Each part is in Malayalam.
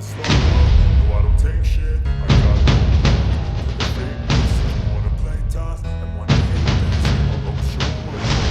slow up, no I don't take shit. I got no love for the fakeness. If you wanna play tough and wanna hate this, I'll always show up.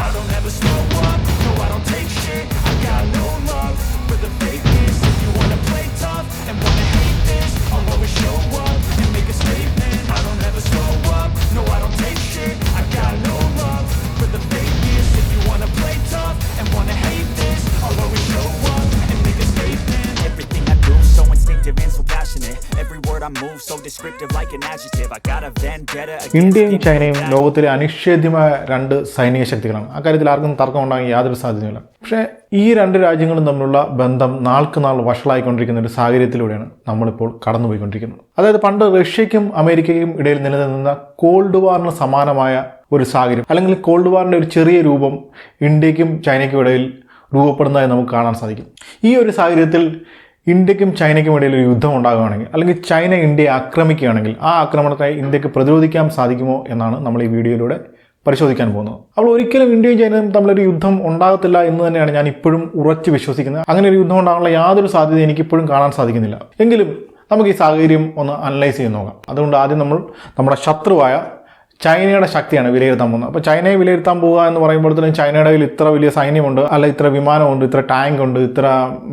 I don't ever slow up, no I don't take shit. I got no love for the fakeness. If you wanna play tough and wanna hate this, I'll always show up and make a statement. I don't ever slow up, no I don't take shit. I got no love for the fakeness. If you wanna play tough and wanna hate this, I'll always show up and make a statement. Everything I do so instinctive and so passionate. Every word I move so descriptive like an adjective. I got a vendetta against ഇന്ത്യയും ചൈനയും ലോകത്തിലെ അനിഷേധ്യമായ രണ്ട് സൈനിക ശക്തികളാണ്. അക്കാര്യത്തിൽ ആർക്കും തർക്കം ഉണ്ടാകാൻ യാതൊരു സാധ്യതയുമില്ല. പക്ഷേ ഈ രണ്ട് രാജ്യങ്ങളും തമ്മിലുള്ള ബന്ധം നാൾക്ക് നാൾ വഷളായിക്കൊണ്ടിരിക്കുന്ന ഒരു സാഹചര്യത്തിലൂടെയാണ് നമ്മളിപ്പോൾ കടന്നുപോയിക്കൊണ്ടിരിക്കുന്നത്. അതായത് പണ്ട് റഷ്യയ്ക്കും അമേരിക്കയ്ക്കും ഇടയിൽ നിലനിന്ന കോൾഡ് വാറിന് സമാനമായ ഒരു സാഹചര്യം, അല്ലെങ്കിൽ കോൾഡ് വാറിൻ്റെ ഒരു ചെറിയ രൂപം ഇന്ത്യക്കും ചൈനയ്ക്കും ഇടയിൽ രൂപപ്പെടുന്നതായി നമുക്ക് കാണാൻ സാധിക്കും. ഈ ഒരു സാഹചര്യത്തിൽ ഇന്ത്യക്കും ചൈനയ്ക്കും ഇടയിൽ ഒരു യുദ്ധം ഉണ്ടാകുകയാണെങ്കിൽ, അല്ലെങ്കിൽ ചൈന ഇന്ത്യയെ ആക്രമിക്കുകയാണെങ്കിൽ, ആ ആക്രമണത്തെ ഇന്ത്യക്ക് പ്രതിരോധിക്കാൻ സാധിക്കുമോ എന്നാണ് നമ്മൾ ഈ വീഡിയോയിലൂടെ പരിശോധിക്കാൻ പോകുന്നത്. അപ്പോൾ ഒരിക്കലും ഇന്ത്യയും ചൈനയും തമ്മിലൊരു യുദ്ധം ഉണ്ടാകത്തില്ല എന്ന് തന്നെയാണ് ഞാൻ ഇപ്പോഴും ഉറച്ചു വിശ്വസിക്കുന്നത്. അങ്ങനെ ഒരു യുദ്ധം ഉണ്ടാകാനുള്ള യാതൊരു സാധ്യത എനിക്കിപ്പോഴും കാണാൻ സാധിക്കുന്നില്ല. എങ്കിലും നമുക്ക് ഈ സാഹചര്യം ഒന്ന് അനലൈസ് ചെയ്ത് നോക്കാം. അതുകൊണ്ട് ആദ്യം നമ്മൾ നമ്മുടെ ശത്രുവായ ചൈനയുടെ ശക്തിയാണ് വിലയിരുത്താൻ പോകുന്നത്. അപ്പോൾ ചൈനയെ വിലയിരുത്താൻ പോകുക എന്ന് പറയുമ്പോഴത്തേനും ചൈനയുടെ കയ്യിൽ ഇത്ര വലിയ സൈന്യമുണ്ട്, അല്ല ഇത്ര വിമാനമുണ്ട്, ഇത്ര ടാങ്ക് ഉണ്ട്, ഇത്ര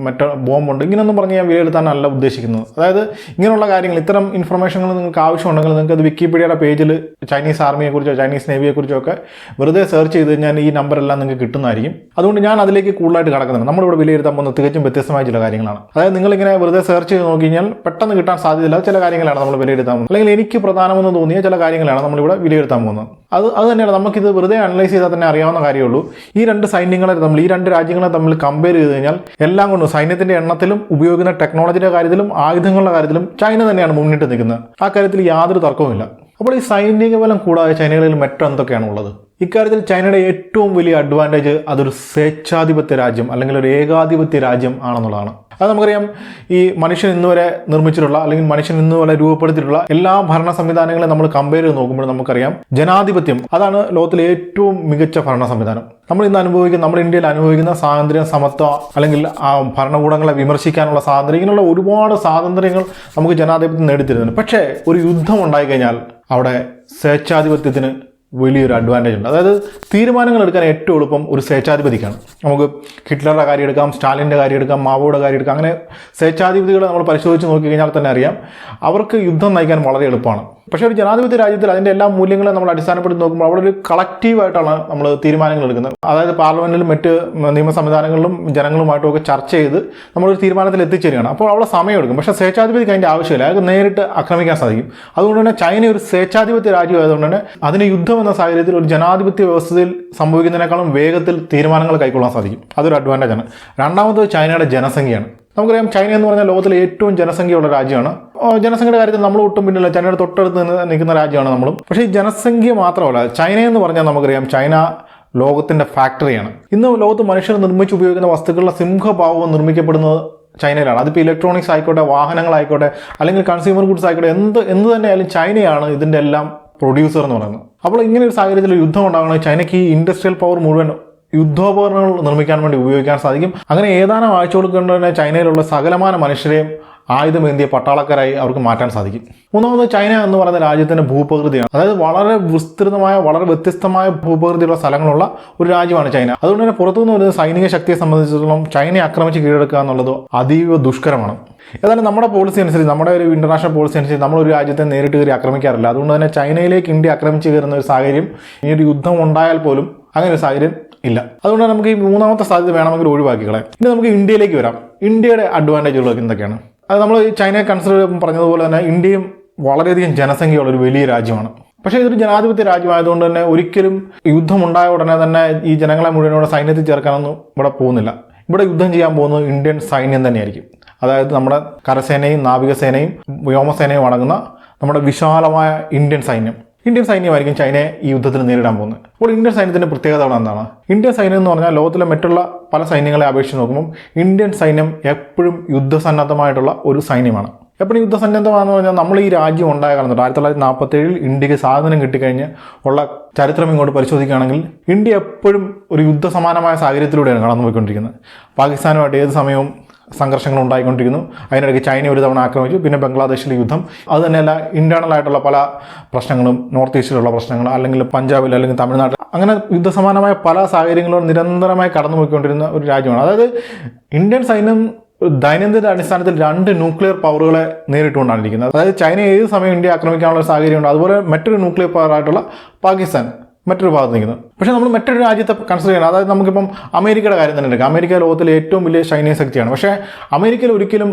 മറ്റേ ബോംബുണ്ട്, ഇങ്ങനെയൊന്നും പറഞ്ഞ് ഞാൻ വിലയിരുത്താനല്ല ഉദ്ദേശിക്കുന്നത്. അതായത് ഇങ്ങനെയുള്ള കാര്യങ്ങൾ, ഇത്തരം ഇൻഫർമേഷനുകൾ നിങ്ങൾക്ക് ആവശ്യമുണ്ടെങ്കിൽ നിങ്ങൾക്ക് അത് വിക്കിപീഡിയയുടെ പേജിൽ ചൈനീസ് ആർമിയെക്കുറിച്ചോ ചൈനീസ് നേവിയെക്കുറിച്ചോ ഒക്കെ വെറുതെ സെർച്ച് ചെയ്ത് കഴിഞ്ഞാൽ ഈ നമ്പറെല്ലാം നിങ്ങൾക്ക് കിട്ടുന്നതായിരിക്കും. അതുകൊണ്ട് ഞാൻ അതിലേക്ക് കൂടുതലായിട്ട് കടക്കുന്നുണ്ട്. നമ്മളിവിടെ വിലയിരുത്താൻ പോകുന്നത് തികച്ചും വ്യത്യസ്തമായ ചില കാര്യങ്ങളാണ്. അതായത് നിങ്ങളിങ്ങനെ വെറുതെ സെർച്ച് ചെയ്ത് നോക്കി കഴിഞ്ഞാൽ പെട്ടെന്ന് കിട്ടാൻ സാധ്യതയില്ല ചില കാര്യങ്ങളാണ് നമ്മൾ വിലയിരുത്താൻ പോകുന്നത്, അല്ലെങ്കിൽ എനിക്ക് പ്രധാനമെന്ന് തോന്നിയ ചില കാര്യങ്ങളാണ് നമ്മളിവിടെ വിലയിരുത്താൻ പോകുന്നത്. അത് തന്നെയാണ് നമുക്കിത് വെറുതെ അനലൈസ് ചെയ്താൽ തന്നെ അറിയാവുന്ന കാര്യമുള്ളൂ. ഈ രണ്ട് സൈന്യങ്ങളെ തമ്മിൽ, ഈ രണ്ട് രാജ്യങ്ങളെ തമ്മിൽ കമ്പയർ ചെയ്ത് കഴിഞ്ഞാൽ എല്ലാം കൊണ്ടും സൈന്യത്തിന്റെ എണ്ണത്തിലും ഉപയോഗിക്കുന്ന ടെക്നോളജിയുടെ കാര്യത്തിലും ആയുധങ്ങളുടെ കാര്യത്തിലും ചൈന തന്നെയാണ് മുന്നിട്ട് നിൽക്കുന്നത്. ആ കാര്യത്തിൽ യാതൊരു തർക്കവുമില്ല. അപ്പോൾ ഈ സൈനിക ബലം കൂടാതെ ചൈനകളിൽ മറ്റെന്തൊക്കെയാണ് ഉള്ളത്? ഇക്കാര്യത്തിൽ ചൈനയുടെ ഏറ്റവും വലിയ അഡ്വാൻറ്റേജ് അതൊരു സ്വേച്ഛാധിപത്യ രാജ്യം അല്ലെങ്കിൽ ഒരു ഏകാധിപത്യ രാജ്യം ആണെന്നുള്ളതാണ്. അത് നമുക്കറിയാം, ഈ മനുഷ്യൻ ഇന്നുവരെ നിർമ്മിച്ചിട്ടുള്ള അല്ലെങ്കിൽ മനുഷ്യൻ ഇന്നുവരെ രൂപപ്പെടുത്തിയിട്ടുള്ള എല്ലാ ഭരണ സംവിധാനങ്ങളെ നമ്മൾ കമ്പയർ ചെയ്ത് നോക്കുമ്പോൾ നമുക്കറിയാം ജനാധിപത്യം അതാണ് ലോകത്തിലെ ഏറ്റവും മികച്ച ഭരണ സംവിധാനം. നമ്മൾ ഇന്ന് അനുഭവിക്കുന്ന, നമ്മുടെ ഇന്ത്യയിൽ അനുഭവിക്കുന്ന സ്വാതന്ത്ര്യം, സമത്വം, അല്ലെങ്കിൽ ആ ഭരണകൂടങ്ങളെ വിമർശിക്കാനുള്ള സ്വാതന്ത്ര്യം, ഇങ്ങനെയുള്ള ഒരുപാട് സ്വാതന്ത്ര്യങ്ങൾ നമുക്ക് ജനാധിപത്യം നേടിത്തരുന്നുണ്ട്. പക്ഷേ ഒരു യുദ്ധം ഉണ്ടായിക്കഴിഞ്ഞാൽ അവിടെ സ്വേച്ഛാധിപത്യത്തിന് വലിയൊരു അഡ്വാൻറ്റേജ് ഉണ്ട്. അതായത് തീരുമാനങ്ങൾ എടുക്കാൻ ഏറ്റവും എളുപ്പം ഒരു സ്വേച്ഛാധിപതിക്കാണ്. നമുക്ക് ഹിറ്റ്ലറുടെ കാര്യം എടുക്കാം, സ്റ്റാലിൻ്റെ കാര്യം എടുക്കാം, മാവോയുടെ കാര്യം എടുക്കാം. അങ്ങനെ സ്വേച്ഛാധിപതികളെ നമ്മൾ പരിശോധിച്ച് നോക്കിക്കഴിഞ്ഞാൽ തന്നെ അറിയാം അവർക്ക് യുദ്ധം നയിക്കാൻ വളരെ എളുപ്പമാണ്. പക്ഷേ ഒരു ജനാധിപത്യ രാജ്യത്തിൽ അതിൻ്റെ എല്ലാ മൂല്യങ്ങളെ നമ്മൾ അടിസ്ഥാനപ്പെടുത്തി നോക്കുമ്പോൾ അവിടെ ഒരു കളക്റ്റീവായിട്ടാണ് നമ്മൾ തീരുമാനങ്ങൾ എടുക്കുന്നത്. അതായത് പാർലമെൻറ്റിലും മറ്റ് നിയമ സംവിധാനങ്ങളിലും ജനങ്ങളുമായിട്ടും ഒക്കെ ചർച്ച ചെയ്ത് നമ്മളൊരു തീരുമാനത്തിൽ എത്തിച്ചേരുകയാണ്. അപ്പോൾ അവിടെ സമയമെടുക്കും. പക്ഷേ സ്വേച്ഛാധിപതിക്ക് അതിൻ്റെ ആവശ്യമില്ല, അയാൾക്ക് നേരിട്ട് ആക്രമിക്കാൻ സാധിക്കും. അതുകൊണ്ട് തന്നെ ചൈന ഒരു സ്വേച്ഛാധിപത്യ രാജ്യമായതുകൊണ്ട് തന്നെ അതിന് യുദ്ധം എന്ന സാഹചര്യത്തിൽ ഒരു ജനാധിപത്യ വ്യവസ്ഥയിൽ സംഭവിക്കുന്നതിനേക്കാളും വേഗത്തിൽ തീരുമാനങ്ങൾ കൈക്കൊള്ളാൻ സാധിക്കും. അതൊരു അഡ്വാൻറ്റേജാണ്. രണ്ടാമത് ചൈനയുടെ ജനസംഖ്യയാണ്. നമുക്കറിയാം ചൈന എന്ന് പറഞ്ഞാൽ ലോകത്തിലെ ഏറ്റവും ജനസംഖ്യയുള്ള രാജ്യമാണ്. ജനസംഖ്യയുടെ കാര്യത്തിൽ നമ്മൾ ഒട്ടും പിന്നില്ല, ചൈനയുടെ തൊട്ടടുത്ത് നിൽക്കുന്ന രാജ്യമാണ് നമ്മളും. പക്ഷേ ഈ ജനസംഖ്യ മാത്രമല്ല, ചൈന എന്ന് പറഞ്ഞാൽ നമുക്കറിയാം ചൈന ലോകത്തിൻ്റെ ഫാക്ടറിയാണ്. ഇന്ന് ലോകത്ത് മനുഷ്യർ നിർമ്മിച്ച് ഉപയോഗിക്കുന്ന വസ്തുക്കളുടെ സിംഹഭാവം നിർമ്മിക്കപ്പെടുന്നത് ചൈനയിലാണ്. അതിപ്പോൾ ഇലക്ട്രോണിക്സ് ആയിക്കോട്ടെ, വാഹനങ്ങളായിക്കോട്ടെ, അല്ലെങ്കിൽ കൺസ്യൂമർ ഗുഡ്സ് ആയിക്കോട്ടെ, എന്ത് തന്നെയായാലും ചൈനയാണ് ഇതിൻ്റെ എല്ലാം പ്രൊഡ്യൂസർ എന്ന് പറയുന്നത്. അപ്പോൾ ഇങ്ങനെ ഒരു സാഹചര്യത്തിൽ യുദ്ധം ഉണ്ടാകണമെങ്കിൽ ചൈനയ്ക്ക് ഈ ഇൻഡസ്ട്രിയൽ പവർ മുഴുവൻ യുദ്ധോപകരണങ്ങൾ നിർമ്മിക്കാൻ വേണ്ടി ഉപയോഗിക്കാൻ സാധിക്കും. അങ്ങനെ ഏതാനും ആഴ്ചകൾ കൊണ്ട് തന്നെ ചൈനയിലുള്ള സകലമാന മനുഷ്യരെയും ആയുധമേന്തിയ പട്ടാളക്കാരായി അവർക്ക് മാറ്റാൻ സാധിക്കും. മൂന്നാമത് ചൈന എന്ന് പറയുന്ന രാജ്യത്തിൻ്റെ ഭൂപ്രകൃതിയാണ്. അതായത് വളരെ വിസ്തൃതമായ, വളരെ വ്യത്യസ്തമായ ഭൂപ്രകൃതിയുള്ള സ്ഥലങ്ങളുള്ള ഒരു രാജ്യമാണ് ചൈന. അതുകൊണ്ട് തന്നെ പുറത്തുനിന്ന് വരുന്ന സൈനിക ശക്തിയെ സംബന്ധിച്ചിടത്തോളം ചൈനയെ ആക്രമിച്ച് കീഴടക്കുക എന്നുള്ളത് അതീവ ദുഷ്കരമാണ്. ഏതായാലും നമ്മുടെ പോളിസി അനുസരിച്ച്, നമ്മുടെ ഒരു ഇന്റർനാഷണൽ പോളിസി അനുസരിച്ച് നമ്മളൊരു രാജ്യത്തെ നേരിട്ട് കയറി ആക്രമിക്കാറില്ല. അതുകൊണ്ട് തന്നെ ചൈനയിലേക്ക് ഇന്ത്യ ആക്രമിച്ച് കയറുന്ന ഒരു സാഹചര്യം, ഈ ഒരു യുദ്ധം ഉണ്ടായാൽ പോലും അങ്ങനെ ഒരു സാഹചര്യം ഇല്ല. അതുകൊണ്ട് നമുക്ക് ഈ മൂന്നാമത്തെ സാധ്യത വേണമെങ്കിൽ ഒഴിവാക്കിക്കളെ. ഇനി നമുക്ക് ഇന്ത്യയിലേക്ക് വരാം. ഇന്ത്യയുടെ അഡ്വാൻറ്റേജുകളൊക്കെ എന്തൊക്കെയാണ്? അത് നമ്മൾ ചൈനയെ കൺസിഡർ പറഞ്ഞതുപോലെ തന്നെ ഇന്ത്യയും വളരെയധികം ജനസംഖ്യയുള്ള ഒരു വലിയ രാജ്യമാണ്. പക്ഷേ ഇതൊരു ജനാധിപത്യ രാജ്യമായതുകൊണ്ട് തന്നെ ഒരിക്കലും യുദ്ധം ഉണ്ടായ ഉടനെ തന്നെ ഈ ജനങ്ങളെ മുഴുവനോടെ സൈന്യത്തിൽ ചേർക്കാനൊന്നും ഇവിടെ പോകുന്നില്ല. ഇവിടെ യുദ്ധം ചെയ്യാൻ പോകുന്നത് ഇന്ത്യൻ സൈന്യം തന്നെയായിരിക്കും. അതായത് നമ്മുടെ കരസേനയും നാവികസേനയും വ്യോമസേനയും അടങ്ങുന്ന നമ്മുടെ വിശാലമായ ഇന്ത്യൻ സൈന്യമായിരിക്കും ചൈനയെ ഈ യുദ്ധത്തിൽ നേരിടാൻ പോകുന്നത്. അപ്പോൾ ഇന്ത്യൻ സൈന്യത്തിൻ്റെ പ്രത്യേകത അവിടെ എന്താണ്? ഇന്ത്യൻ സൈന്യം എന്ന് പറഞ്ഞാൽ ലോകത്തിലെ മറ്റുള്ള പല സൈന്യങ്ങളെ അപേക്ഷിച്ച് നോക്കുമ്പോൾ ഇന്ത്യൻ സൈന്യം എപ്പോഴും യുദ്ധസന്നദ്ധമായിട്ടുള്ള ഒരു സൈന്യമാണ്. എപ്പോഴും യുദ്ധസന്നദ്ധമാണെന്ന് പറഞ്ഞാൽ നമ്മൾ ഈ രാജ്യം ഉണ്ടായ കാലത്ത് 1947 ഇന്ത്യക്ക് സ്വാതന്ത്ര്യം കിട്ടിക്കഴിഞ്ഞ് ഉള്ള ചരിത്രം ഇങ്ങോട്ട് പരിശോധിക്കുകയാണെങ്കിൽ ഇന്ത്യ എപ്പോഴും ഒരു യുദ്ധസമാനമായ സാഹചര്യത്തിലൂടെയാണ് കടന്നുപോയിക്കൊണ്ടിരിക്കുന്നത്. പാകിസ്ഥാനുമായിട്ട് ഏത് സമയവും സംഘർഷങ്ങൾ ഉണ്ടായിക്കൊണ്ടിരിക്കുന്നു. അതിനിടയ്ക്ക് ചൈന ഒരു തവണ ആക്രമിച്ചു, പിന്നെ ബംഗ്ലാദേശിലെ യുദ്ധം. അത് തന്നെയല്ല ഇന്റേണൽ ആയിട്ടുള്ള പല പ്രശ്നങ്ങളും, നോർത്ത് ഈസ്റ്റിലുള്ള പ്രശ്നങ്ങൾ, അല്ലെങ്കിൽ പഞ്ചാബിൽ അല്ലെങ്കിൽ തമിഴ്നാട്ടിൽ, അങ്ങനെ യുദ്ധസമാനമായ പല സാഹചര്യങ്ങളും നിരന്തരമായി കടന്നുപോയിക്കൊണ്ടിരുന്ന ഒരു രാജ്യമാണ്. അതായത് ഇന്ത്യൻ സൈന്യം ദൈനംദിന അടിസ്ഥാനത്തിൽ 2 ന്യൂക്ലിയർ പവറുകളെ നേരിട്ടുകൊണ്ടാണ് ഇരിക്കുന്നത്. അതായത് ചൈന ഏത് സമയം ഇന്ത്യ ആക്രമിക്കാനുള്ള സാഹചര്യമുണ്ട്. അതുപോലെ മറ്റൊരു ന്യൂക്ലിയർ പവറായിട്ടുള്ള പാകിസ്ഥാൻ മറ്റൊരു ഭാഗത്ത് നിൽക്കുന്നത്. പക്ഷേ നമ്മൾ മറ്റൊരു രാജ്യത്തെ കൺസിഡർ ചെയ്യണം. അതായത് നമുക്കിപ്പം അമേരിക്കയുടെ കാര്യം തന്നെ എടുക്കാം. അമേരിക്ക ലോകത്തിലെ ഏറ്റവും വലിയ സൈനിക ശക്തിയാണ്. പക്ഷേ അമേരിക്കയിൽ ഒരിക്കലും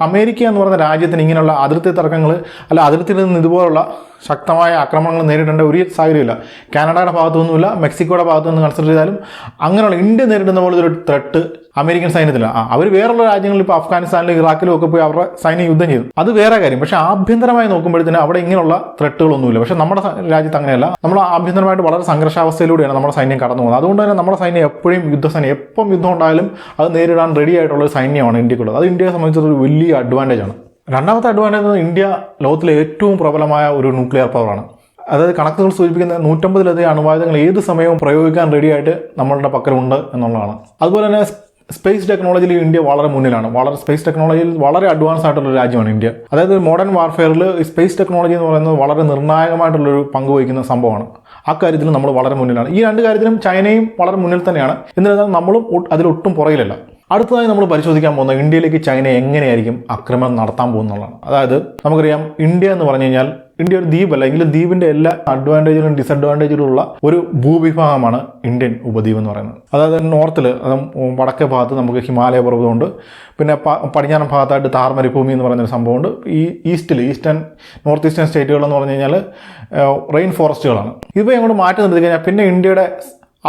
അമേരിക്ക എന്ന് പറയുന്ന രാജ്യത്തിന് ഇങ്ങനെയുള്ള അതിർത്തി തർക്കങ്ങൾ, അല്ല അതിർത്തിയിൽ നിന്ന് ഇതുപോലുള്ള ശക്തമായ ആക്രമണങ്ങൾ നേരിടേണ്ട ഒരു സാഹചര്യമില്ല. കാനഡയുടെ ഭാഗത്തൊന്നുമില്ല, മെക്സിക്കോയുടെ ഭാഗത്തുനിന്ന് കൺസിഡർ ചെയ്താലും അങ്ങനെയുള്ള ഇന്ത്യ നേരിടുന്ന പോലത്തെ ഒരു ത്രെട്ട് അമേരിക്കൻ സൈന്യത്തില്ല. അവർ വേറുള്ള രാജ്യങ്ങളിൽ ഇപ്പോൾ അഫ്ഗാനിസ്ഥാനിലും ഇറാഖിലും ഒക്കെ പോയി അവരുടെ സൈന്യം യുദ്ധം ചെയ്തു, അത് വേറെ കാര്യം. പക്ഷേ ആഭ്യന്തരമായി നോക്കുമ്പോഴത്തേന് അവിടെ ഇങ്ങനെയുള്ള ത്രെട്ടുകളൊന്നുമില്ല. പക്ഷേ നമ്മുടെ രാജ്യത്ത് അങ്ങനെയല്ല. നമ്മൾ ആഭ്യന്തരമായിട്ട് വളരെ സംഘർഷാവസ്ഥയിലൂടെയാണ് നമ്മുടെ സൈന്യം കടന്നു പോകുന്നത്. അതുകൊണ്ട് തന്നെ നമ്മുടെ സൈന്യം എപ്പോഴും യുദ്ധസൈന്യം, എപ്പം യുദ്ധം ഉണ്ടായാലും അത് നേരിടാൻ റെഡി ആയിട്ടുള്ള ഒരു സൈന്യമാണ് ഇന്ത്യക്കുള്ളത്. അത് ഇന്ത്യയെ സംബന്ധിച്ചൊരു വലിയ അഡ്വാൻറ്റേജ് ആണ്. രണ്ടാമത്തെ അഡ്വാൻറ്റേജ് ഇന്ത്യ ലോകത്തിലെ ഏറ്റവും പ്രബലമായ ഒരു ന്യൂക്ലിയർ പവറാണ്. അതായത് കണക്കുകൾ സൂചിപ്പിക്കുന്ന 150ലധികം അണുവായുധങ്ങൾ ഏത് സമയവും പ്രയോഗിക്കാൻ റെഡിയായിട്ട് നമ്മളുടെ പക്കലുണ്ട് എന്നുള്ളതാണ്. അതുപോലെ തന്നെ സ്പേസ് ടെക്നോളജിയിൽ ഇന്ത്യ വളരെ മുന്നിലാണ്. സ്പേസ് ടെക്നോളജിയിൽ വളരെ അഡ്വാൻസ് ആയിട്ടുള്ള രാജ്യമാണ് ഇന്ത്യ. അതായത് മോഡേൺ വാർഫെയറിൽ സ്പേസ് ടെക്നോളജി എന്ന് പറയുന്നത് വളരെ നിർണായകമായിട്ടുള്ളൊരു പങ്ക് വഹിക്കുന്ന സംഭവമാണ്. ആ കാര്യത്തിൽ നമ്മൾ വളരെ മുന്നിലാണ്. ഈ 2 കാര്യത്തിലും ചൈനയും വളരെ മുന്നിൽ തന്നെയാണ്. എന്നിരുന്നാലും നമ്മളും അതിലൊട്ടും പുറകിലല്ല. അടുത്തതായി നമ്മൾ പരിശോധിക്കാൻ പോകുന്നത് ഇന്ത്യയിലേക്ക് ചൈന എങ്ങനെയായിരിക്കും ആക്രമണം നടത്താൻ പോകുന്നുള്ളതാണ്. അതായത് നമുക്കറിയാം, ഇന്ത്യ എന്ന് പറഞ്ഞു കഴിഞ്ഞാൽ ഇന്ത്യ ഒരു ദ്വീപല്ല, എങ്കിലും ദ്വീപിന്റെ എല്ലാ അഡ്വാൻറ്റേജിലും ഡിസഡ്വാൻറ്റേജിലും ഉള്ള ഒരു ഭൂവിഭാഗമാണ് ഇന്ത്യൻ ഉപദ്വീപ് എന്ന് പറയുന്നത്. അതായത് നോർത്തിൽ, വടക്കേ ഭാഗത്ത് നമുക്ക് ഹിമാലയ പർവ്വതമുണ്ട്. പിന്നെ പടിഞ്ഞാറൻ ഭാഗത്തായിട്ട് താർ മരുഭൂമി എന്ന് പറയുന്നൊരു സംഭവമുണ്ട്. ഈ നോർത്ത് ഈസ്റ്റേൺ സ്റ്റേറ്റുകൾ എന്ന് പറഞ്ഞു കഴിഞ്ഞാൽ റെയിൻ ഫോറസ്റ്റുകളാണ്. ഇവ അങ്ങോട്ട് മാറ്റി നിർത്തി കഴിഞ്ഞാൽ പിന്നെ ഇന്ത്യയുടെ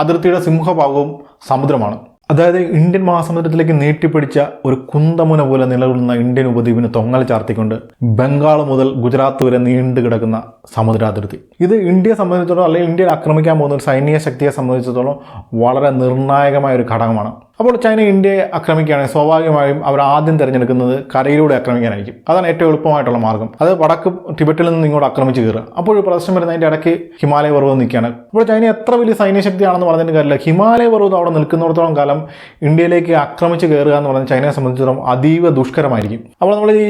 അതിർത്തിയുടെ സിംഹഭാഗവും സമുദ്രമാണ്. അതായത് ഇന്ത്യൻ മഹാസമുദ്രത്തിലേക്ക് നീട്ടിപ്പിടിച്ച ഒരു കുന്തമുന പോലെ നിലകൊള്ളുന്ന ഇന്ത്യൻ ഉപദ്വീപിന് തൊങ്ങൽ ചാർത്തിക്കൊണ്ട് ബംഗാൾ മുതൽ ഗുജറാത്ത് വരെ നീണ്ടു കിടക്കുന്ന സമുദ്രാതിർത്തി. ഇത് ഇന്ത്യയെ സംബന്ധിച്ചിടത്തോളം, അല്ലെങ്കിൽ ഇന്ത്യയിൽ ആക്രമിക്കാൻ പോകുന്ന ഒരു സൈനിക ശക്തിയെ സംബന്ധിച്ചിടത്തോളം വളരെ നിർണായകമായ ഒരു ഘടകമാണ്. അപ്പോൾ ചൈന ഇന്ത്യയെ ആക്രമിക്കുകയാണെങ്കിൽ സ്വാഭാവികമായും അവർ ആദ്യം തിരഞ്ഞെടുക്കുന്നത് കരയിലൂടെ ആക്രമിക്കാനായിരിക്കും. അതാണ് ഏറ്റവും എളുപ്പമായിട്ടുള്ള മാർഗ്ഗം. അത് വടക്ക് ടിബറ്റിൽ നിന്ന് ഇങ്ങോട്ട് ആക്രമിച്ച് കയറുക. അപ്പോൾ ഒരു പ്രശ്നം വരുന്നതിൻ്റെ ഇടയ്ക്ക് ഹിമാലയ പർവ്വതം നിൽക്കുകയാണ്. അപ്പോൾ ചൈന എത്ര വലിയ സൈന്യശക്തിയാണെന്ന് പറഞ്ഞതിന് കാര്യമില്ല. ഹിമാലയ പർവ്വതം അവിടെ നിൽക്കുന്നിടത്തോളം കാലം ഇന്ത്യയിലേക്ക് ആക്രമിച്ച് കയറുക എന്ന് പറഞ്ഞാൽ ചൈനയെ സംബന്ധിച്ചിടത്തോളം അതീവ ദുഷ്കരമായിരിക്കും. അപ്പോൾ നമ്മൾ ഈ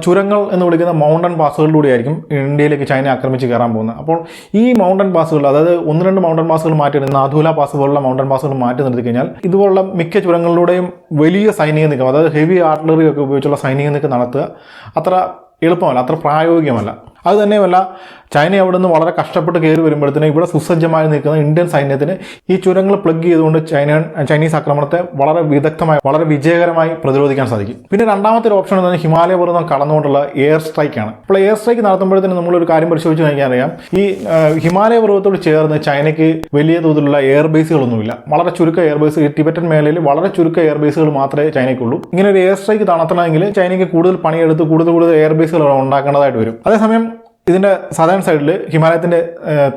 ചുരങ്ങൾ എന്ന് വിളിക്കുന്ന മൗണ്ടൻ പാസുകളിലൂടെയായിരിക്കും ഇന്ത്യയിലേക്ക് ചൈന ആക്രമിച്ച് കയറാൻ പോകുന്നത്. അപ്പോൾ ഈ മൗണ്ടൻ പാസുകൾ, അതായത് 1-2 മൗണ്ടൻ പാസുകൾ മാറ്റി, നാഥൂല പാസ് പോലുള്ള മൗണ്ടൻ പാസുകൾ മാറ്റി നിർത്തി കഴിഞ്ഞാൽ ഇതുപോലുള്ള മിക്ക ചുരങ്ങളിലൂടെയും വലിയ സൈനിക നീക്കം, അതായത് ഹെവി ആർട്ടിലറി ഒക്കെ ഉപയോഗിച്ചുള്ള സൈനിക നീക്കം നടത്തുക അത്ര എളുപ്പമല്ല, അത്ര പ്രായോഗികമല്ല. അത് തന്നെയുമല്ല, ചൈന അവിടെ നിന്ന് വളരെ കഷ്ടപ്പെട്ട് കയറി വരുമ്പോഴത്തേന് ഇവിടെ സുസജ്ജമായി നിൽക്കുന്ന ഇന്ത്യൻ സൈന്യത്തിന് ഈ ചുരങ്ങൾ പ്ലഗ് ചെയ്തുകൊണ്ട് ചൈനീസ് ആക്രമണത്തെ വളരെ വിദഗ്ധമായി, വളരെ വിജയകരമായി പ്രതിരോധിക്കാൻ സാധിക്കും. പിന്നെ രണ്ടാമത്തെ ഒരു ഓപ്ഷൻ എന്ന് പറഞ്ഞാൽ ഹിമാലയ പർവ്വതം കടന്നുകൊണ്ടുള്ള എയർ സ്ട്രൈക്കാണ്. അപ്പോൾ എയർ സ്ട്രൈക്ക് നടത്തുമ്പോഴത്തേന് നമ്മളൊരു കാര്യം പരിശോധിച്ച് കഴിഞ്ഞാൽ അറിയാം, ഈ ഹിമാലയ പർവ്വതത്തോട് ചേർന്ന് ചൈനയ്ക്ക് വലിയ തോതിലുള്ള എയർ ബേസുകളൊന്നുമില്ല. വളരെ ചുരുക്ക എയർ ബേസ്, ടിബറ്റൻ മേഖലയിൽ വളരെ ചുരുക്ക എയർ ബേസുകൾ മാത്രമേ ചൈനയ്ക്കുള്ളൂ. ഇങ്ങനെ ഒരു എയർ സ്ട്രൈക്ക് നടത്തണമെങ്കിൽ ചൈനയ്ക്ക് കൂടുതൽ പണിയെടുത്ത് കൂടുതൽ എയർ ബേസുകൾ ഉണ്ടാക്കേണ്ടതായിട്ട് വരും. അതേസമയം ഇതിൻ്റെ സദേൺ സൈഡിൽ, ഹിമാലയത്തിൻ്റെ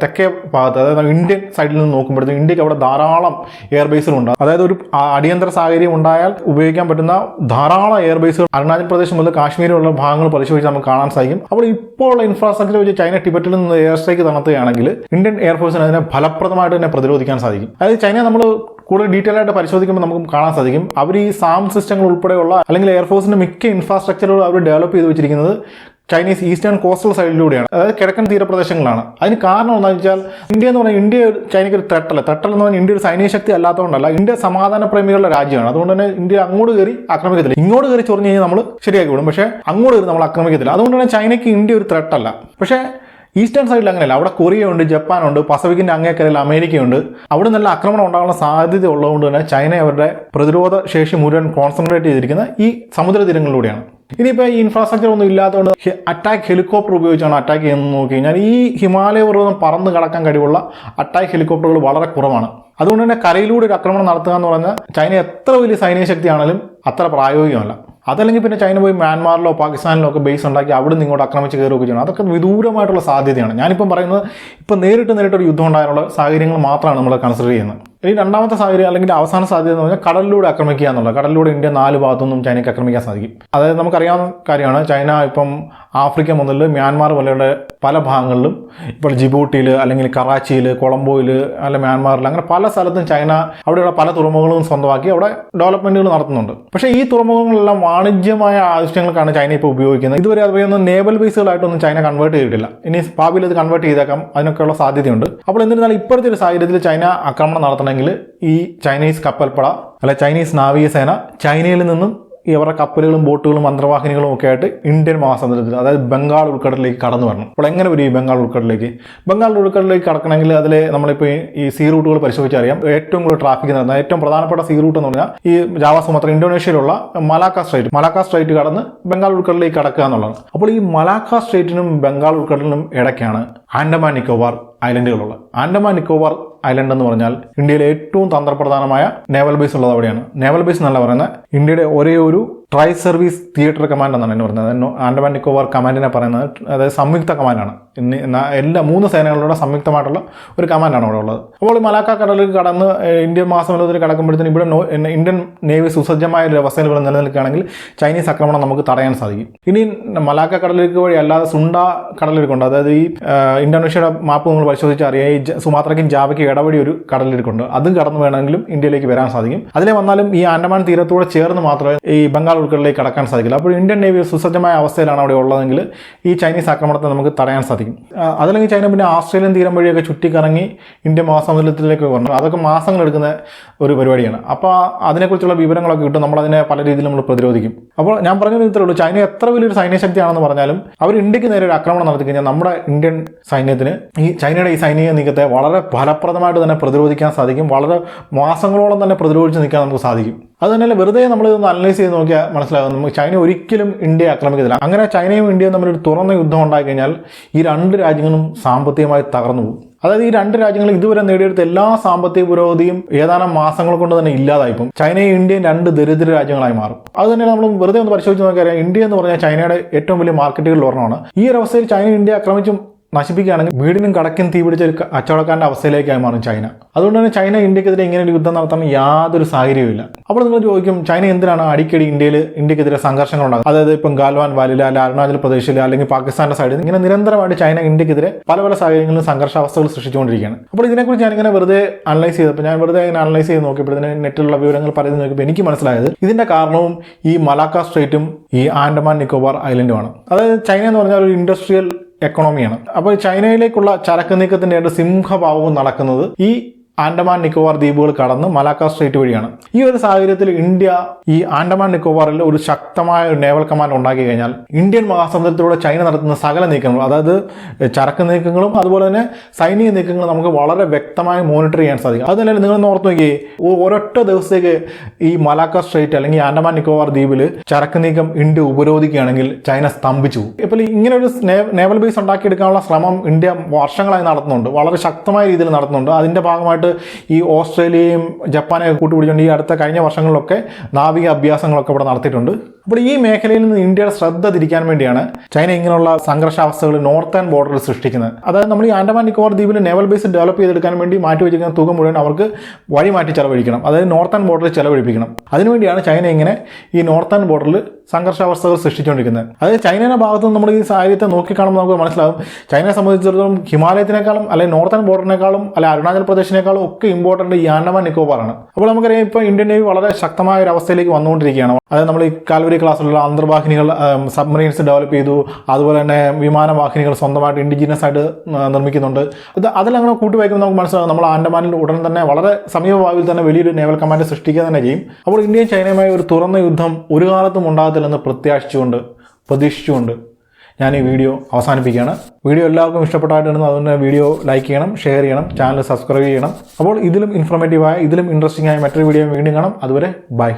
തെക്കേ ഭാഗത്ത്, അതായത് ഇന്ത്യൻ സൈഡിൽ നിന്ന് നോക്കുമ്പോഴത്തേക്കും ഇന്ത്യക്ക് അവിടെ ധാരാളം എയർ ബേസുകളുണ്ട്. അതായത് ഒരു അടിയന്തര സാഹചര്യം ഉണ്ടായാൽ ഉപയോഗിക്കാൻ പറ്റുന്ന ധാരാളം എയർ ബേസുകൾ അരുണാചൽ പ്രദേശ് മുതൽ കാശ്മീരിലുള്ള ഭാഗങ്ങൾ പരിശോധിച്ച് നമുക്ക് കാണാൻ സാധിക്കും. അപ്പോൾ ഇപ്പോൾ ഉള്ള ഇൻഫ്രാസ്ട്രക്ചർ വെച്ച് ചൈന ടിബറ്റിൽ നിന്ന് എയർ സ്ട്രൈക്ക് നടത്തുകയാണെങ്കിൽ ഇന്ത്യൻ എയർഫോഴ്സിന് അതിനെ ഫലപ്രദമായിട്ട് തന്നെ പ്രതിരോധിക്കാൻ സാധിക്കും. അതായത് ചൈന നമ്മൾ കൂടുതൽ ഡീറ്റെയിൽ ആയിട്ട് പരിശോധിക്കുമ്പോൾ നമുക്ക് കാണാൻ സാധിക്കും, അവർ ഈ സാം സിസ്റ്റങ്ങൾ ഉൾപ്പെടെയുള്ള അല്ലെങ്കിൽ എയർഫോഴ്സിന്റെ മിക്ക ഇൻഫ്രാസ്ട്രക്ചറുകൾ അവർ ഡെവലപ്പ് ചെയ്ത് വെച്ചിരിക്കുന്നത് ചൈനീസ് ഈസ്റ്റേൺ കോസ്റ്റൽ സൈഡിലൂടെയാണ്, അതായത് കിഴക്കൻ തീരപ്രദേശങ്ങളാണ്. അതിന് കാരണം എന്താണെന്ന് വെച്ചാൽ ഇന്ത്യ എന്ന് പറഞ്ഞാൽ ഇന്ത്യ ചൈനയ്ക്ക് ഒരു ത്രെട്ടല്ല. എന്ന് പറഞ്ഞാൽ ഇന്ത്യ ഒരു സൈനിക ശക്തി അല്ലാത്തതുകൊണ്ടല്ല, ഇന്ത്യ സമാധാന പ്രേമികളുടെ രാജ്യമാണ്. അതുകൊണ്ട് തന്നെ ഇന്ത്യ അങ്ങോട്ട് കയറി ആക്രമിക്കത്തില്ല. ഇങ്ങോട്ട് കയറി ചൊറിഞ്ഞ് കഴിഞ്ഞാൽ നമ്മൾ ശരിയാക്കി വിടും, പക്ഷേ അങ്ങോട്ട് കയറി നമ്മൾ ആക്രമിക്കത്തില്ല. അതുകൊണ്ട് തന്നെ ചൈനയ്ക്ക് ഇന്ത്യ ഒരു ത്രെട്ടല്ല. പക്ഷേ ഈസ്റ്റേൺ സൈഡിൽ അങ്ങനെയല്ല. അവിടെ കൊറിയ ഉണ്ട്, ജപ്പാനുണ്ട്, പസഫിക്കിന്റെ അങ്ങേക്കരയിൽ അമേരിക്കയുണ്ട്. അവിടെ നല്ല ആക്രമണം ഉണ്ടാകാനുള്ള സാധ്യത ഉള്ളതുകൊണ്ട് തന്നെ ചൈന അവരുടെ പ്രതിരോധ ശേഷി മുഴുവൻ കോൺസെൻട്രേറ്റ് ചെയ്തിരിക്കുന്ന ഈ സമുദ്രതീരങ്ങളിലൂടെയാണ്. ഇനിയിപ്പോൾ ഈ ഇൻഫ്രാസ്ട്രക്ചർ ഒന്നും ഇല്ലാത്തതുകൊണ്ട് അറ്റാക്ക് ഹെലികോപ്റ്റർ ഉപയോഗിച്ചാണ് അറ്റാക്ക് ചെയ്യുന്നത് നോക്കി കഴിഞ്ഞാൽ ഈ ഹിമാലയ പർവ്വതം പറന്ന് കടക്കാൻ കഴിവുള്ള അറ്റാക്ക് ഹെലികോപ്റ്ററുകൾ വളരെ കുറവാണ്. അതുകൊണ്ട് തന്നെ കരയിലൂടെ ഒരു ആക്രമണം നടത്തുക എന്ന് പറഞ്ഞാൽ ചൈന എത്ര വലിയ സൈനിക ശക്തിയാണെങ്കിലും അത്ര പ്രായോഗികമല്ല. അതല്ലെങ്കിൽ പിന്നെ ചൈന പോയി മ്യാൻമാറിലോ പാകിസ്ഥാനിലോ ഒക്കെ ബേസ് ഉണ്ടാക്കി അവിടെ നിന്ന് ഇങ്ങോട്ട് ആക്രമിച്ച് കയറുകയൊക്കെ ചെയ്യണം. അതൊക്കെ വിദൂരമായിട്ടുള്ള സാധ്യതയാണ്. ഞാനിപ്പം പറയുന്നത് ഇപ്പം നേരിട്ടൊരു യുദ്ധം ഉണ്ടാകാനുള്ള സാഹചര്യങ്ങൾ മാത്രമാണ് നമ്മൾ കൺസിഡർ ചെയ്യുന്നത്. ഇനി രണ്ടാമത്തെ സാഹചര്യം അല്ലെങ്കിൽ അവസാന സാധ്യത എന്ന് പറഞ്ഞാൽ കടലിലൂടെ ആക്രമിക്കുക എന്നുള്ളത്. കടലിലൂടെ ഇന്ത്യ 4 ഭാഗത്തുനിന്നും ചൈനയ്ക്ക് ആക്രമിക്കാൻ സാധിക്കും. അതായത് നമുക്കറിയാവുന്ന കാര്യമാണ്, ചൈന ഇപ്പം ആഫ്രിക്ക മുതൽ മ്യാൻമാർ പോലെയുള്ള പല ഭാഗങ്ങളിലും ഇപ്പോൾ ജിബൂട്ടിയിൽ അല്ലെങ്കിൽ കറാച്ചിയിൽ, കൊളംബോയിൽ അല്ലെ മ്യാൻമാറിൽ അങ്ങനെ പല സ്ഥലത്തും ചൈന അവിടെയുള്ള പല തുറമുഖങ്ങളും സ്വന്തമാക്കി അവിടെ ഡെവലപ്മെന്റുകൾ നടത്തുന്നുണ്ട്. പക്ഷേ ഈ തുറമുഖങ്ങളെല്ലാം വാണിജ്യമായ ആവശ്യങ്ങൾക്കാണ് ചൈന ഇപ്പോൾ ഉപയോഗിക്കുന്നത്. ഇതുവരെ അതുപോലെയൊന്നും നേവൽ ബേസുകളായിട്ടൊന്നും ചൈന കൺവേർട്ട് ചെയ്തിട്ടില്ല. ഇനി ഭാവിയിൽ ഇത് കൺവേർട്ട് ചെയ്തേക്കാം, അതിനൊക്കെയുള്ള സാധ്യതയുണ്ട്. അപ്പോൾ എന്നിരുന്നാലും ഇപ്പോഴത്തെ ഒരു സാഹചര്യത്തിൽ ചൈന ആക്രമണം നടത്തണമെങ്കിൽ ഈ ചൈനീസ് കപ്പൽപ്പട അല്ലെ ചൈനീസ് നാവികസേന ചൈനയിൽ നിന്നും ഇവരുടെ കപ്പലുകളും ബോട്ടുകളും അന്തർവാഹിനികളും ഒക്കെ ആയിട്ട് ഇന്ത്യൻ മഹാസമുദ്രത്തിൽ അതായത് ബംഗാൾ ഉൾക്കടലിലേക്ക് കടന്നു വരണം. അപ്പോൾ എങ്ങനെ വരും ഈ ബംഗാൾ ഉൾക്കടലിലേക്ക്? ബംഗാൾ ഉൾക്കടലിലേക്ക് കടക്കണമെങ്കിൽ അതിൽ നമ്മളിപ്പോൾ ഈ സീ റൂട്ടുകൾ പരിശോധിച്ചറിയാം. ഏറ്റവും കൂടുതൽ ട്രാഫിക് നടന്ന ഏറ്റവും പ്രധാനപ്പെട്ട സീ റൂട്ട് എന്ന് പറഞ്ഞാൽ ഈ ജാവ സുമത്ര ഇന്തോനേഷ്യയിലുള്ള മലാക്ക സ്ട്രൈറ്റ് കടന്ന് ബംഗാൾ ഉൾക്കടലിലേക്ക് കടക്കുക എന്നുള്ളതാണ്. അപ്പോൾ ഈ മലാക്ക സ്ട്രൈറ്റിനും ബംഗാൾ ഉൾക്കടലിനും ഇടയ്ക്കാണ് ആൻഡമാൻ നിക്കോബാർ ഐലൻഡുകളുള്ളത്. ആൻഡമാൻ നിക്കോബാർ ഐലൻഡ് എന്ന് പറഞ്ഞാൽ ഇന്ത്യയിലെ ഏറ്റവും തന്ത്രപ്രധാനമായ നേവൽ ബേസ് ഉള്ളത് അവിടെയാണ്. നേവൽ ബേസ് എന്നല്ല പറയുന്നത്, ഇന്ത്യയുടെ ഒരേ ഒരു ട്രൈ സർവീസ് തിയേറ്റർ കമാൻഡ് എന്നാണ് എന്നെ പറയുന്നത്. ആൻഡമാൻ നിക്കോബാർ കമാൻഡിനെ പറയുന്നത് അതായത് സംയുക്ത കമാൻഡാണ്. എല്ലാ 3 സേനകളുടെ സംയുക്തമായിട്ടുള്ള ഒരു കമാൻഡാണ് അവിടെ ഉള്ളത്. അപ്പോൾ മലാക്ക കടലിൽ കടന്ന് ഇന്ത്യൻ മഹാസമുദ്രത്തിൽ കടക്കുമ്പോഴത്തേന് ഇവിടെ ഇന്ത്യൻ നേവി സുസജ്ജമായ ഒരു അവസ്ഥകൾ നിലനിൽക്കുകയാണെങ്കിൽ ചൈനീസ് ആക്രമണം നമുക്ക് തടയാൻ സാധിക്കും. ഇനി മലാക്ക കടലിലേക്ക് വഴി അല്ലാതെ സുണ്ട കടലിലേക്കുണ്ട്. അതായത് ഈ ഇന്തോനേഷ്യയുടെ മാപ്പ് നമ്മൾ പരിശോധിച്ച് അറിയാം, ഈ സുമാത്രയ്ക്കും ജാവയ്ക്കും ഇടവഴി ഒരു കടലിലേക്കുണ്ട്. അതും കടന്നു വേണമെങ്കിലും ഇന്ത്യയിലേക്ക് വരാൻ സാധിക്കും. അതിലെ വന്നാലും ഈ ആൻഡമാൻ തീരത്തോടെ ചേർന്ന് മാത്രമേ ഈ ബംഗാൾ ഉൾക്കടലിലേക്ക് കടക്കാൻ സാധിക്കില്ല. അപ്പോൾ ഇന്ത്യൻ നേവി സുസജ്ജമായ അവസ്ഥയിലാണ് അവിടെ ഉള്ളതെങ്കിൽ ഈ ചൈനീസ് ആക്രമണത്തെ നമുക്ക് തടയാൻ സാധിക്കും. അതല്ലെങ്കിൽ ചൈന പിന്നെ ആസ്ട്രേലിയൻ തീരം വഴിയൊക്കെ ചുറ്റിക്കറങ്ങി ഇന്ത്യൻ മഹാസമുദ്രത്തിലേക്ക് വരണം. അതൊക്കെ മാസങ്ങൾ എടുക്കുന്ന ഒരു പരിപാടിയാണ്. അപ്പോൾ അതിനെക്കുറിച്ചുള്ള വിവരങ്ങളൊക്കെ കിട്ടും. നമ്മളതിനെ പല രീതിയിൽ നമ്മൾ പ്രതിരോധിക്കും. അപ്പോൾ ഞാൻ പറഞ്ഞത് ഇത്രേ ഉള്ളൂ, ചൈന എത്ര വലിയൊരു സൈന്യശക്തിയാണെന്ന് പറഞ്ഞാലും അവർ ഇന്ത്യക്ക് നേരെ ഒരു ആക്രമണം നടത്തി കഴിഞ്ഞാൽ നമ്മുടെ ഇന്ത്യൻ സൈന്യത്തിന് ഈ ചൈനയുടെ ഈ സൈനിക നീക്കത്തെ വളരെ ഫലപ്രദമായിട്ട് തന്നെ പ്രതിരോധിക്കാൻ സാധിക്കും. വളരെ മാസങ്ങളോളം തന്നെ പ്രതിരോധിച്ച് നിൽക്കാൻ നമുക്ക് സാധിക്കും. അത് തന്നെയല്ല, വെറുതെ നമ്മൾ ഇതൊന്ന് അനലൈസ് ചെയ്ത് നോക്കിയാൽ മനസ്സിലാകും, നമുക്ക് ചൈന ഒരിക്കലും ഇന്ത്യയെ ആക്രമിക്കത്തില്ല. അങ്ങനെ ചൈനയും ഇന്ത്യയും തമ്മിലൊരു തുറന്ന യുദ്ധം ഉണ്ടായി കഴിഞ്ഞാൽ ഈ 2 രാജ്യങ്ങളും സാമ്പത്തികമായി തകർന്നു പോകും. അതായത് ഈ 2 രാജ്യങ്ങളും ഇതുവരെ നേടിയെടുത്ത എല്ലാ സാമ്പത്തിക പുരോഗതിയും ഏതാനും മാസങ്ങൾ കൊണ്ട് തന്നെ ഇല്ലാതായിപ്പോൾ ചൈനയും ഇന്ത്യയും 2 ദരിദ്ര രാജ്യങ്ങളായി മാറും. അത് തന്നെ നമ്മൾ വെറുതെ ഒന്ന് പരിശോധിച്ച് നോക്കിയാൽ ഇന്ത്യ എന്ന് പറഞ്ഞാൽ ചൈനയുടെ ഏറ്റവും വലിയ മാർക്കറ്റുകളിൽ ഒരെണ്ണമാണ്. ഈ ഒരു അവസ്ഥയിൽ ചൈന ഇന്ത്യ ആക്രമിച്ചും നശിപ്പിക്കുകയാണെങ്കിൽ വീടിനും കടക്കും തീ പിടിച്ച ഒരു കച്ചവടക്കാരൻ്റെ അവസ്ഥയിലേക്കായി മാറും ചൈന. അതുകൊണ്ട് തന്നെ ചൈന ഇന്ത്യക്കെതിരെ ഇങ്ങനെ ഒരു യുദ്ധം നടത്താൻ യാതൊരു സാഹചര്യവുമില്ല. അപ്പോൾ നിങ്ങൾ ചോദിക്കും, ചൈന എന്തിനാണ് അടിക്കടി ഇന്ത്യക്കെതിരെ സംഘർഷങ്ങൾ ഉണ്ടാകുന്നത്? അതായത് ഇപ്പം ഗാൽവാൻ വാലിയിൽ അല്ല അരുണാചൽ പ്രദേശിൽ അല്ലെങ്കിൽ പാകിസ്ഥാന്റെ സൈഡിൽ ഇങ്ങനെ നിരന്തരമായിട്ട് ചൈന ഇന്ത്യക്കെതിരെ പല സാഹചര്യങ്ങളിലും സംഘർഷാവസ്ഥകൾ സൃഷ്ടിച്ചുകൊണ്ടിരിക്കുകയാണ്. അപ്പോൾ ഇതിനെക്കുറിച്ച് ഞാനിങ്ങനെ വെറുതെ അനലൈസ് ചെയ്തപ്പോൾ ഇങ്ങനെ അനലൈസ് ചെയ്ത് നോക്കിയപ്പോഴത്തേന് നെറ്റിലുള്ള വിവരങ്ങൾ പറയുന്നത് നോക്കിയപ്പോൾ എനിക്ക് മനസ്സിലായത് ഇതിന്റെ കാരണവും ഈ മലാക്ക സ്ട്രൈറ്റും ഈ ആൻഡമാൻ നിക്കോബാർ ഐലൻഡുമാണ്. അതായത് ചൈന എന്ന് പറഞ്ഞാൽ ഒരു ഇൻഡസ്ട്രിയൽ എക്കണോമിയാണ്. അപ്പോൾ ചൈനയിലേക്കുള്ള ചരക്ക് നീക്കത്തിന്റെ സിംഹഭാവവും നടക്കുന്നത് ഈ ആൻഡമാൻ നിക്കോബാർ ദ്വീപുകൾ കടന്ന് മലാക്ക സ്ട്രൈറ്റ് വഴിയാണ്. ഈ ഒരു സാഹചര്യത്തിൽ ഇന്ത്യ ഈ ആൻഡമാൻ നിക്കോബാറിൽ ഒരു ശക്തമായ ഒരു നേവൽ കമാൻഡ് ഉണ്ടാക്കി കഴിഞ്ഞാൽ ഇന്ത്യൻ മഹാസമുദ്രത്തിലൂടെ ചൈന നടത്തുന്ന സകല നീക്കങ്ങളും, അതായത് ചരക്ക് നീക്കങ്ങളും അതുപോലെ തന്നെ സൈനിക നീക്കങ്ങളും നമുക്ക് വളരെ വ്യക്തമായി മോണിറ്റർ ചെയ്യാൻ സാധിക്കും. അത് തന്നെ നിങ്ങളൊന്ന് ഓർത്ത് നോക്കിയേ, ഒരൊറ്റ ദിവസത്തേക്ക് ഈ മലാക്ക സ്ട്രൈറ്റ് അല്ലെങ്കിൽ ആൻഡമാൻ നിക്കോബാർ ദ്വീപിൽ ചരക്ക് നീക്കം ഇന്ത്യ ഉപരോധിക്കുകയാണെങ്കിൽ ചൈന സ്തംഭിച്ചു. ഇപ്പോൾ ഇങ്ങനെ ഒരു നേവൽ ബേസ് ഉണ്ടാക്കിയെടുക്കാനുള്ള ശ്രമം ഇന്ത്യ വർഷങ്ങളായി നടത്തുന്നുണ്ട്, വളരെ ശക്തമായ രീതിയിൽ നടത്തുന്നുണ്ട്. അതിന്റെ ഭാഗമായിട്ട് ഈ ഓസ്ട്രേലിയയും ജപ്പാനെയൊക്കെ കൂട്ടുപിടിച്ചുകൊണ്ട് ഈ അടുത്ത കഴിഞ്ഞ വർഷങ്ങളിലൊക്കെ നാവിക അഭ്യാസങ്ങളൊക്കെ ഇവിടെ നടത്തിയിട്ടുണ്ട്. അപ്പോൾ ഈ മേഖലയിൽ നിന്ന് ഇന്ത്യയുടെ ശ്രദ്ധ തിരിക്കാൻ വേണ്ടിയാണ് ചൈന ഇങ്ങനെയുള്ള സംഘർഷാവസ്ഥകൾ നോർത്തേൺ ബോർഡറിൽ സൃഷ്ടിക്കുന്നത്. അതായത് നമ്മൾ ഈ ആൻഡമാൻ നിക്കോബാർ ദ്വീപിൽ നേവൽ ബേസ് ഡെവലപ്പ് ചെയ്തെടുക്കാൻ വേണ്ടി മാറ്റിവെച്ചിരിക്കുന്ന തുക മുഴുവൻ അവർക്ക് വഴി മാറ്റി ചെലവഴിക്കണം, അതായത് നോർത്തേൺ ബോർഡറിൽ ചെലവഴിപ്പിക്കണം. അതിനുവേണ്ടിയാണ് ചൈന ഇങ്ങനെ ഈ നോർത്തേൺ ബോർഡറിൽ സംഘർഷാവസ്ഥകൾ സൃഷ്ടിച്ചുകൊണ്ടിരിക്കുന്നത്. അതായത് ചൈനയുടെ ഭാഗത്ത് നമ്മൾ ഈ സാഹചര്യത്തെ നോക്കിക്കാണുമ്പോൾ നമുക്ക് മനസ്സിലാവും, ചൈനയെ സംബന്ധിച്ചിടത്തോളം ഹിമാലയത്തിനേക്കാളും അല്ലെങ്കിൽ നോർത്തേൺ ബോർഡറിനേക്കാളും അല്ലെങ്കിൽ അരുണാചൽ പ്രദേശിനേക്കാളും ഒക്കെ ഇമ്പോർട്ടൻ്റ് ഈ ആൻഡമാൻ നിക്കോബാറാണ്. അപ്പോൾ നമുക്കറിയാം ഇപ്പോൾ ഇന്ത്യൻ നേവി വളരെ ശക്തമായ ഒരു അവസ്ഥയിലേക്ക് വന്നുകൊണ്ടിരിക്കുകയാണ്. അതായത് നമ്മൾ ഈ കാൽവരി ക്ലാസ്സിലുള്ള അന്തർവാഹിനികൾ സബ്മറീൻസ് ഡെവലപ്പ് ചെയ്തു, അതുപോലെ തന്നെ വിമാനവാഹിനികൾ സ്വന്തമായിട്ട് ഇൻഡിജിനസ് ആയിട്ട് നിർമ്മിക്കുന്നുണ്ട്. അതെല്ലാം അങ്ങനെ കൂട്ടിവയ്ക്കുമ്പോൾ നമുക്ക് മനസ്സിലാകും നമ്മൾ ആൻഡമാനിൽ ഉടൻ തന്നെ വളരെ സമീപഭാവിയിൽ തന്നെ വലിയൊരു നേവൽ കമാൻഡ് സൃഷ്ടിക്കുക തന്നെ ചെയ്യും. അപ്പോൾ ഇന്ത്യയും ചൈനയുമായി ഒരു തുറന്ന യുദ്ധം ഒരു കാലത്തും ഉണ്ടാകത്തില്ലെന്ന് പ്രതീക്ഷിച്ചുകൊണ്ട് ഞാൻ ഈ വീഡിയോ അവസാനിപ്പിക്കുകയാണ്. വീഡിയോ എല്ലാവർക്കും ഇഷ്ടപ്പെട്ടായിട്ടാണ്, അതുകൊണ്ട് വീഡിയോ ലൈക്ക് ചെയ്യണം, ഷെയർ ചെയ്യണം, ചാനൽ സബ്സ്ക്രൈബ് ചെയ്യണം. അപ്പോൾ ഇതിലും ഇൻഫോർമേറ്റീവായ ഇതിലും ഇൻട്രസ്റ്റിംഗ് ആയ മറ്റൊരു വീഡിയോ വീണ്ടും കാണാം. അതുവരെ ബൈ.